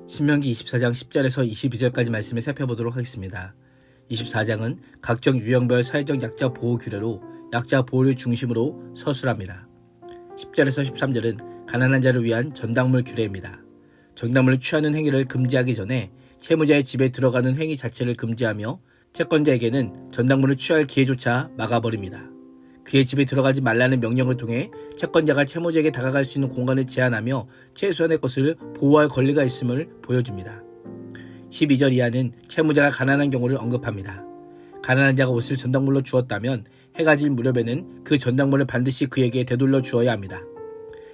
신명기 24장 10절에서 22절까지 말씀을 살펴보도록 하겠습니다. 24장은 각종 유형별 사회적 약자 보호 규례로 약자 보호를 중심으로 서술합니다. 10절에서 13절은 가난한 자를 위한 전당물 규례입니다. 전당물을 취하는 행위를 금지하기 전에 채무자의 집에 들어가는 행위 자체를 금지하며 채권자에게는 전당물을 취할 기회조차 막아버립니다. 그의 집에 들어가지 말라는 명령을 통해 채권자가 채무자에게 다가갈 수 있는 공간을 제한하며 최소한의 것을 보호할 권리가 있음을 보여줍니다. 12절 이하는 채무자가 가난한 경우를 언급합니다. 가난한 자가 옷을 전당물로 주었다면 해가 질 무렵에는 그 전당물을 반드시 그에게 되돌려 주어야 합니다.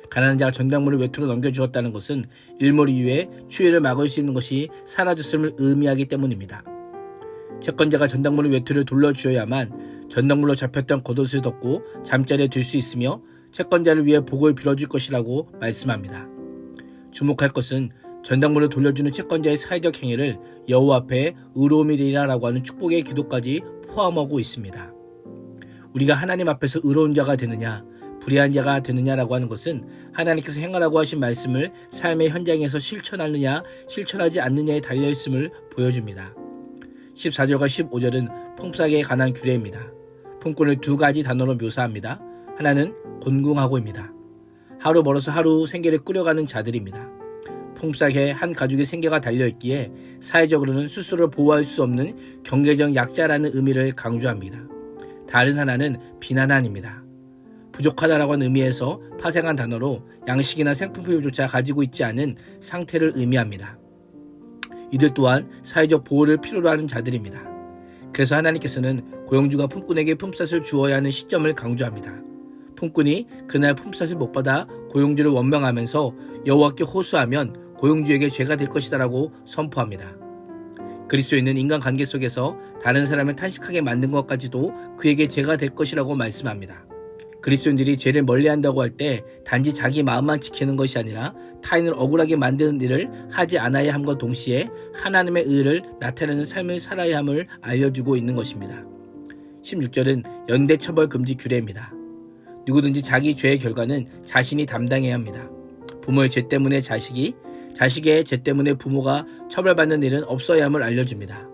가난한 자가 전당물을 외투로 넘겨주었다는 것은 일몰 이후에 추위를 막을 수 있는 것이 사라졌음을 의미하기 때문입니다. 채권자가 전당물의 외투를 돌려주어야만 전당물로 잡혔던 겉옷을 덮고 잠자리에 들 수 있으며 채권자를 위해 복을 빌어줄 것이라고 말씀합니다. 주목할 것은 전당물을 돌려주는 채권자의 사회적 행위를 여호와 앞에 의로움이 되리라라고 하는 축복의 기도까지 포함하고 있습니다. 우리가 하나님 앞에서 의로운 자가 되느냐 불의한 자가 되느냐라고 하는 것은 하나님께서 행하라고 하신 말씀을 삶의 현장에서 실천하느냐 실천하지 않느냐에 달려있음을 보여줍니다. 14절과 15절은 폼싸기에 관한 규례입니다. 품꾼을 두 가지 단어로 묘사합니다. 하나는 곤궁하고입니다. 하루 벌어서 하루 생계를 꾸려가는 자들입니다. 폼싸기에 한 가족의 생계가 달려있기에 사회적으로는 스스로를 보호할 수 없는 경제적 약자라는 의미를 강조합니다. 다른 하나는 비난한입니다. 부족하다라고 하는 의미에서 파생한 단어로 양식이나 생필품조차 가지고 있지 않은 상태를 의미합니다. 이들 또한 사회적 보호를 필요로 하는 자들입니다. 그래서 하나님께서는 고용주가 품꾼에게 품삯을 주어야 하는 시점을 강조합니다. 품꾼이 그날 품삯을 못 받아 고용주를 원망하면서 여호와께 호소하면 고용주에게 죄가 될 것이다라고 선포합니다. 그리스도인은 인간관계 속에서 다른 사람을 탄식하게 만든 것까지도 그에게 죄가 될 것이라고 말씀합니다. 그리스도인들이 죄를 멀리한다고 할 때 단지 자기 마음만 지키는 것이 아니라 타인을 억울하게 만드는 일을 하지 않아야 함과 동시에 하나님의 의를 나타내는 삶을 살아야 함을 알려주고 있는 것입니다. 16절은 연대처벌 금지 규례입니다. 누구든지 자기 죄의 결과는 자신이 담당해야 합니다. 부모의 죄 때문에 자식의 죄 때문에 부모가 처벌받는 일은 없어야 함을 알려줍니다.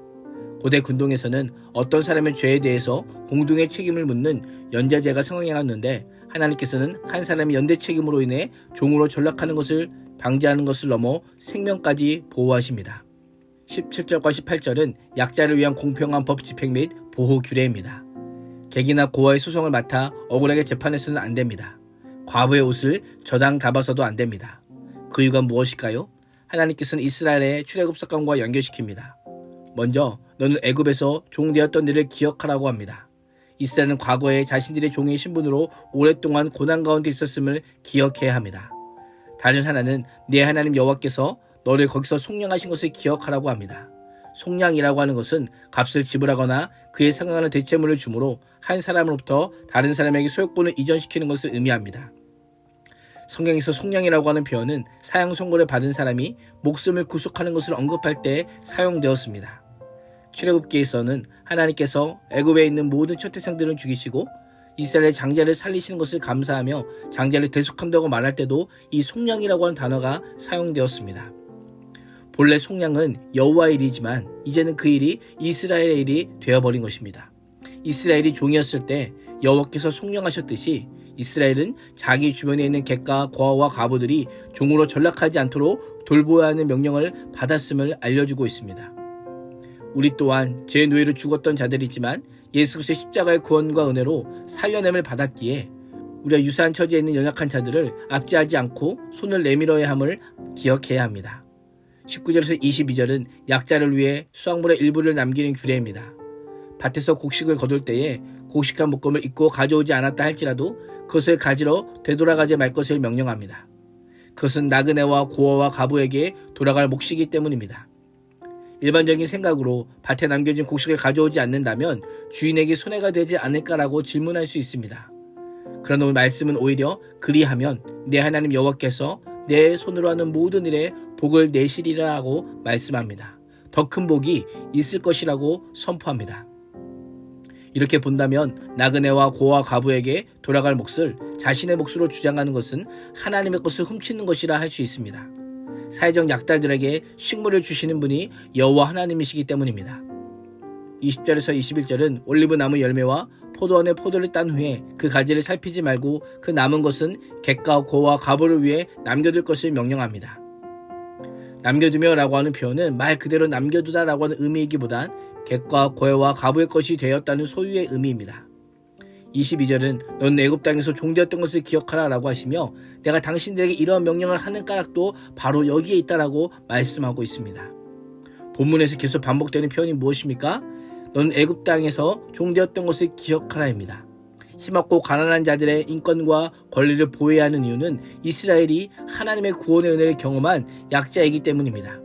고대 군동에서는 어떤 사람의 죄에 대해서 공동의 책임을 묻는 연좌제가 성행하였는데 하나님께서는 한 사람이 연대 책임으로 인해 종으로 전락하는 것을 방지하는 것을 넘어 생명까지 보호하십니다. 17절과 18절은 약자를 위한 공평한 법 집행 및 보호 규례입니다. 객이나 고아의 소송을 맡아 억울하게 재판해서는 안 됩니다. 과부의 옷을 저당 잡아서도 안 됩니다. 그 이유가 무엇일까요? 하나님께서는 이스라엘의 출애굽 사건과 연결시킵니다. 먼저 너는 애굽에서 종되었던 일을 기억하라고 합니다. 이스라엘은 과거에 자신들의 종의 신분으로 오랫동안 고난 가운데 있었음을 기억해야 합니다. 다른 하나는 네 하나님 여호와께서 너를 거기서 속량하신 것을 기억하라고 합니다. 속량이라고 하는 것은 값을 지불하거나 그에 상응하는 대체물을 주므로 한 사람으로부터 다른 사람에게 소유권을 이전시키는 것을 의미합니다. 성경에서 속량이라고 하는 표현은 사형 선고를 받은 사람이 목숨을 구속하는 것을 언급할 때 사용되었습니다. 출애굽기에서는 하나님께서 애굽에 있는 모든 초태생들을 죽이시고 이스라엘의 장자를 살리시는 것을 감사하며 장자를 대속한다고 말할 때도 이 속량이라고 하는 단어가 사용되었습니다. 본래 속량은 여호와의 일이지만 이제는 그 일이 이스라엘의 일이 되어버린 것입니다. 이스라엘이 종이었을 때 여호와께서 속량하셨듯이 이스라엘은 자기 주변에 있는 객과 고아와 과부들이 종으로 전락하지 않도록 돌보아야 하는 명령을 받았음을 알려주고 있습니다. 우리 또한 제 노예로 죽었던 자들이지만 예수 그리스도의 십자가의 구원과 은혜로 살려냄을 받았기에 우리가 유사한 처지에 있는 연약한 자들을 압제하지 않고 손을 내밀어야 함을 기억해야 합니다. 19절에서 22절은 약자를 위해 수확물의 일부를 남기는 규례입니다. 밭에서 곡식을 거둘 때에 곡식한 묶음을 잊고 가져오지 않았다 할지라도 그것을 가지러 되돌아가지 말 것을 명령합니다. 그것은 나그네와 고아와 과부에게 돌아갈 몫이기 때문입니다. 일반적인 생각으로 밭에 남겨진 곡식을 가져오지 않는다면 주인에게 손해가 되지 않을까라고 질문할 수 있습니다. 그러나 오늘 말씀은 오히려 그리하면 내 하나님 여호와께서 내 손으로 하는 모든 일에 복을 내시리라고 말씀합니다. 더 큰 복이 있을 것이라고 선포합니다. 이렇게 본다면 나그네와 고아 과부에게 돌아갈 몫을 자신의 몫으로 주장하는 것은 하나님의 것을 훔치는 것이라 할 수 있습니다. 사회적 약자들에게 식물을 주시는 분이 여호와 하나님이시기 때문입니다. 20절에서 21절은 올리브 나무 열매와 포도원의 포도를 딴 후에 그 가지를 살피지 말고 그 남은 것은 객과 고와 가보를 위해 남겨둘 것을 명령합니다. 남겨두며 라고 하는 표현은 말 그대로 남겨두다 라고 하는 의미이기보단 객과 고와 가부의 것이 되었다는 소유의 의미입니다. 22절은 넌 애굽 땅에서 종되었던 것을 기억하라 라고 하시며 내가 당신들에게 이러한 명령을 하는 까닭도 바로 여기에 있다라고 말씀하고 있습니다. 본문에서 계속 반복되는 표현이 무엇입니까? 넌 애굽 땅에서 종되었던 것을 기억하라입니다. 힘없고 가난한 자들의 인권과 권리를 보호해야 하는 이유는 이스라엘이 하나님의 구원의 은혜를 경험한 약자이기 때문입니다.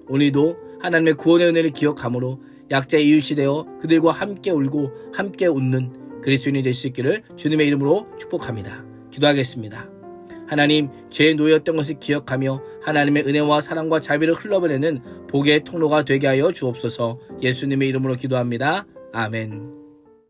오늘도 하나님의 구원의 은혜를 기억함으로 약자의 이웃이 되어 그들과 함께 울고 함께 웃는 그리스도인이 될 수 있기를 주님의 이름으로 축복합니다. 기도하겠습니다. 하나님, 죄에 놓였던 것을 기억하며 하나님의 은혜와 사랑과 자비를 흘러보내는 복의 통로가 되게 하여 주옵소서. 예수님의 이름으로 기도합니다. 아멘.